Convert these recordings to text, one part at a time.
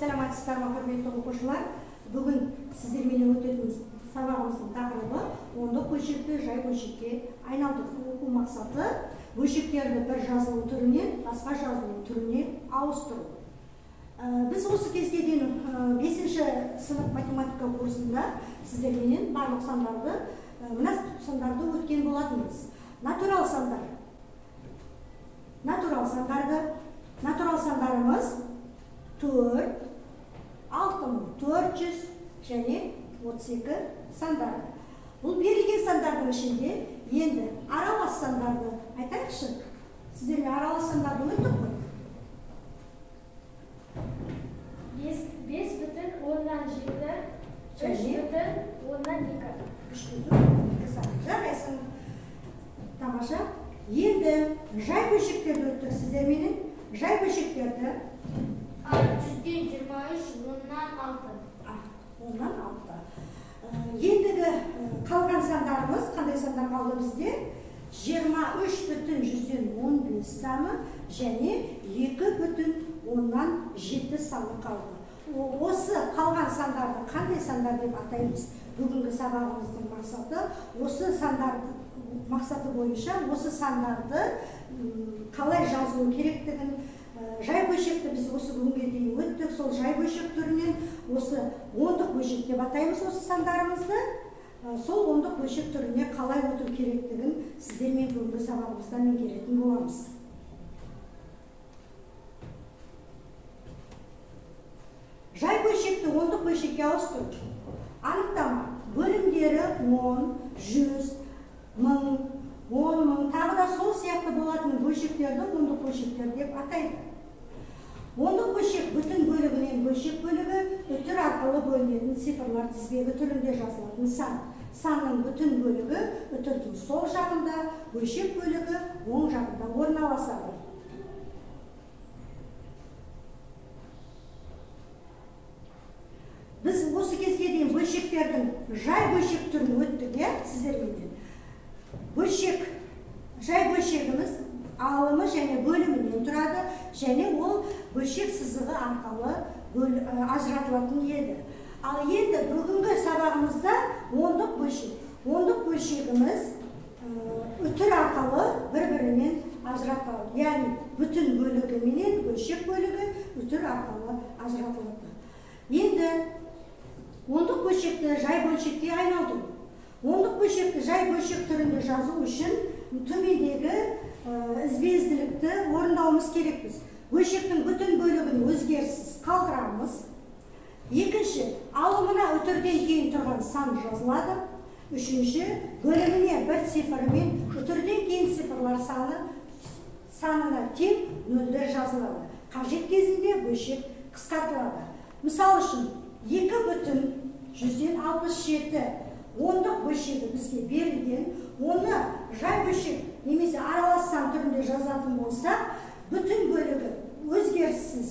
Саламатсыздар ма, құрметті оқушылар? Бүгін сіздермен өтетін сабағымыздың тақырыбы ондық бөлшекті жай бөлшекке айналдыру. Оқу мақсаты бөлшектерді бір жазылу түрінен басқа жазылу түріне ауыстыру. Біз осы кезге дейін 5-ші сынып математика курсында сіздермен барлық сандарды, мына сандарды өткен болатынбыз. Натурал сандарымыз 4, 6400 және 32 сандары. Бұл берілген сандардың ішінде енді аралас сандарды айтайықшы. Сіздермен аралас сандарды өттік қой? 5,7, 3,2. 3,2 сан. Жарайсың. Тамаша. Енді жай бөлшектерді өттік сіздермен. Жай бөлшектерді 123, 10,6. Ondan 6. Ендігі қалған сандарымыз, қандай сандар қалды бізде? 23,15 саны және 2,7 саны қалды. Осы қалған сандарды қандай сандар деп атаймыз? Бүгінгі сабағымыздың мақсаты бойынша осы сандарды қалай жазу керектігін, жай бөлшекті біз осы бүгінге дейін өттік. Сол жай бөлшек түрінен осы ондық бөлшек деп атаймыз осы сандарымызды. Сол ондық бөлшек түріне қалай өту керектігін сіздермен бүгінгі сабағымызда меңгеретін боламыз. Жай бөлшекті ондық бөлшекке ауыстыру. Анықтама. Бөлімдері 10, 100, 1000, 10.000, тағы да сол сияқты болатын бөлшектерді ондық бөлшектер деп атайды. Ондық бөлшек бүтін бөлігінен бөлшек бөлігі үтір арқылы бөлінетін цифрлар тізбегі түрінде жазылатын сан. Санның бүтін бөлігі үтірдің сол жағында, бөлшек бөлігі оң жағында орналасады. Біз осы кезге дейін бөлшектердің жай бөлшек түрін өттік, сіздермен. Жай бөлшегіміз алымы және бөлімінен тұрады, және ол бөлшек сызығы арқылы ажыратылатын еді. Ал енді бүгінгі сабағымызда ондық бөлшек. Ондық бөлшегіміз үтір арқылы бір-бірінен ажыратылады. Яғни бүтін бөлігі менен бөлшек бөлігі үтір арқылы ажыратылады. Енді ондық бөлшекті жай бөлшекке айналдыру. Ондық бөлшекті жай бөлшек түрінде жазу үшін төмендегі ізбезділікті орындауымыз керекпіз. Бөлшектің бүтін бөлігін өзгеріссіз қалдырамыз. Екінші, алымына үтірден кейін тұрған сан жазылады. Үшінші, бөліміне бір цифрмен үтірден кейін цифрлар санына тең нөлдер жазылады. Қажет кезінде бөлшек қысқартылады. Мысал үшін 2,167 ондық бөлшегі бізге берілген, оны жай бөлшек немесе аралас сан түрінде жазатын болса, бүтін бөлігі өзгеріссіз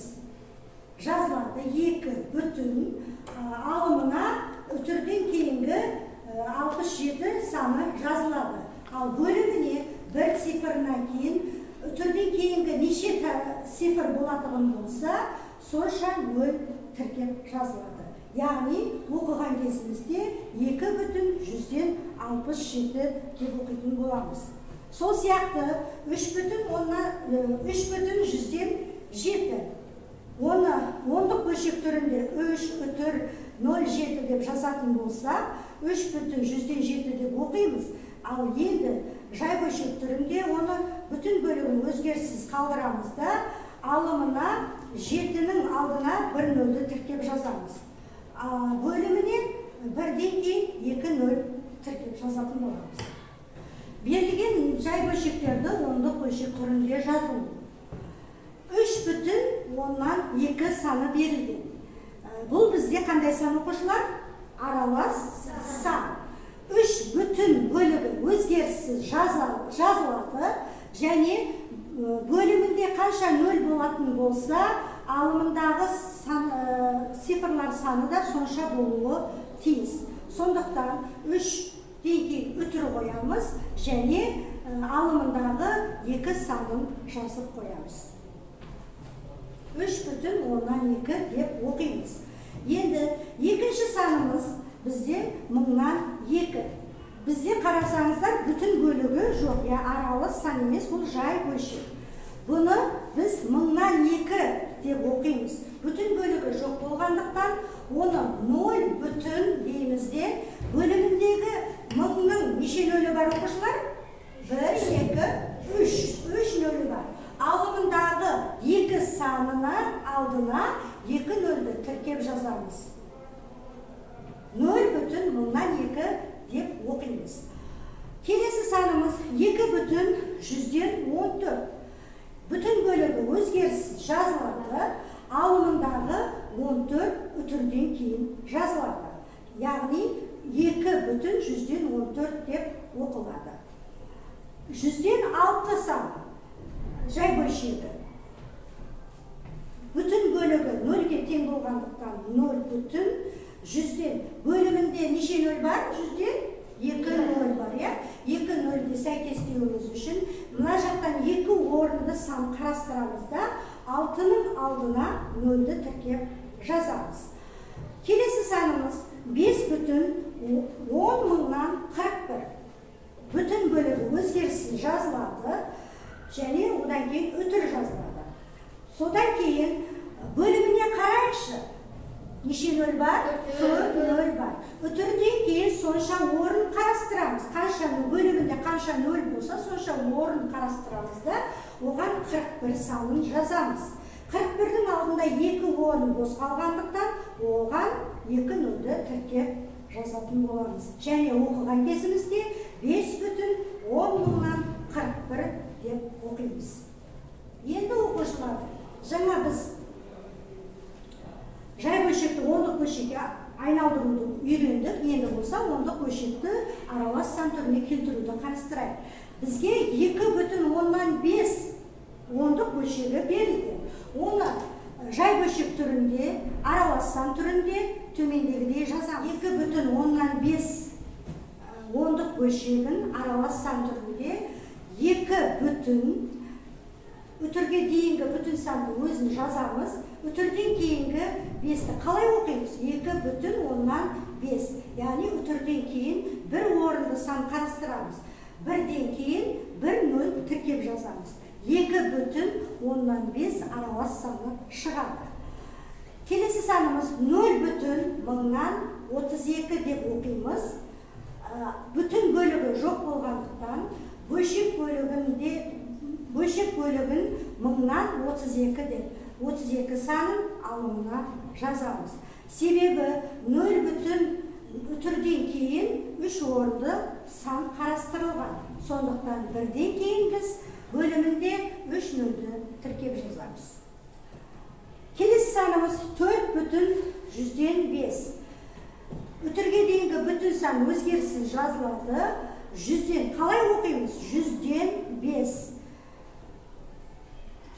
жазылады. 2,1 алымына үтірден кейінгі 67 саны жазылады. Ал бөліміне бір цифрына кейін үтірден кейінгі неше цифр болатығын болса, сонша нөл тіркеп жазылады. Яғни оқыған кезімізде 2,167 деп оқитын боламыз. Сол сияқты 3,107 оны ондық бөлшек түрінде 3,07 деп жазатын болса, 3,107 деп оқимыз. Ал енді жай бөлшек түрінде оны бүтін бөлігін өзгеріссіз қалдырамыз да, алымына 7-нің алдына 1 нөлді тіркеп жазамыз. Бөлімінен бірден кейін 2 нөл тіркеп жазатын боламыз. Берілген жай бөлшектерді ондық бөлшек түрінде жазу. 3,2 саны берілген. Бұл бізде қандай сан оқушылар? Аралас сан. 3 бүтін бөлігі өзгеріссіз жазылады, және бөлімінде қанша нөл болатын болса, алымындағы цифрлар саны да сонша болуы тиіс. Сондықтан 3-ден үтір қоямыз, және алымындағы 2 санын жазып қоямыз. 3,2 деп оқимыз. Енді екінші санымыз бізде 1002. Бізде қарасаңыздар бүтін бөлігі жоқ, аралы сан емес, бұл жай бөлшек. Бұны біз 1002 деп оқимыз. Бүтін бөлігі жоқ болғандықтан, оны 0 бүтін дейміз де, бөліміндегі 1000-ның неше нөлі бар оқушылар? 1, 2, 3 нөлі бар. Алымындағы 2 санына алдына 2 нөлді тіркеп жазамыз. 0,2 деп оқимыз. Келесі санымыз 2,14. Бүтін бөлігі өзгеріссіз жазылады, алымындағы 14 үтірден кейін жазылады. Яғни 2,14 деп оқылады. 106 саны жай бөлшегі. Бүтін бөлігі 0-ге тең болғандықтан 0 бүтін 100-ден бөлімінде неше нөл бар? 100-ден 2 нөл бар, 2 нөлді сәйкестеуіміз үшін мына жақтан 2 орынды сан қарастырамыз да, 6-ның алдына 0-ді тіркеп жазамыз. Келесі санымыз 5,10,041. Бүтін бөлігі өзгеріссіз жазылады, және одан кейін үтір жазылады. Содан кейін бөліміне қарайықшы. Неше нөл бар? 4 нөл бар. Үтірден кейін сонша орын қарастырамыз. Қанша бөлімінде қанша нөл болса, сонша орын қарастырамыз да, оған 41 санын жазамыз. 41-дің алдында 2 орын бос қалғандықтан, оған 2 нөлді тіркеп жазатын боламыз. Және оқыған кезімізде 5,10,041 деп оқимыз. Енді оқушылар, жаңа біз жай бөлшекті ондық бөлшекке айналдыруды үйрендік, енді болса ондық бөлшекті аралас сан түріне келтіруді қарастырайық. Бізге 2,5 ондық бөлшегі берілді. Оны жай бөлшек түрінде, аралас сан түрінде төмендегідей жазамыз. 2,5 ондық бөлшегін аралас сан түрінде 2 бүтін үтірге дейінгі бүтін санды өзін жазамыз. Үтірден кейінгі 5-ті қалай оқимыз? 2,5. Яғни үтірден кейін бір орынды сан қарастырамыз. Бірден кейін 1 нөл тіркеп жазамыз. 2,5 аралас саны шығады. Келесі санымыз 0,1032 деп оқимыз. Бүтін бөлігі жоқ болғандықтан, бөлшек бөлігін 1032 деп 32 санын алымына жазамыз. Себебі 0 бүтін үтірден кейін 3 орынды сан қарастырылған. Сондықтан бірден кейін біз бөлімінде 3 нөлді тіркеп жазамыз. Келесі санымыз 4,105. Үтірге дейінгі бүтін сан өзгеріссіз жазылады. 100-ден қалай оқимыз? 100-ден 5.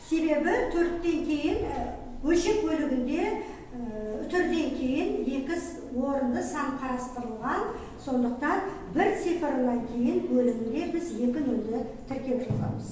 Себебі 4-тен кейін бөлшек бөлігінде үтірден кейін 2 орынды сан қарастырылған. Сондықтан бір цифрынан кейін бөлімінде біз 2 нөлді тіркеп жазамыз.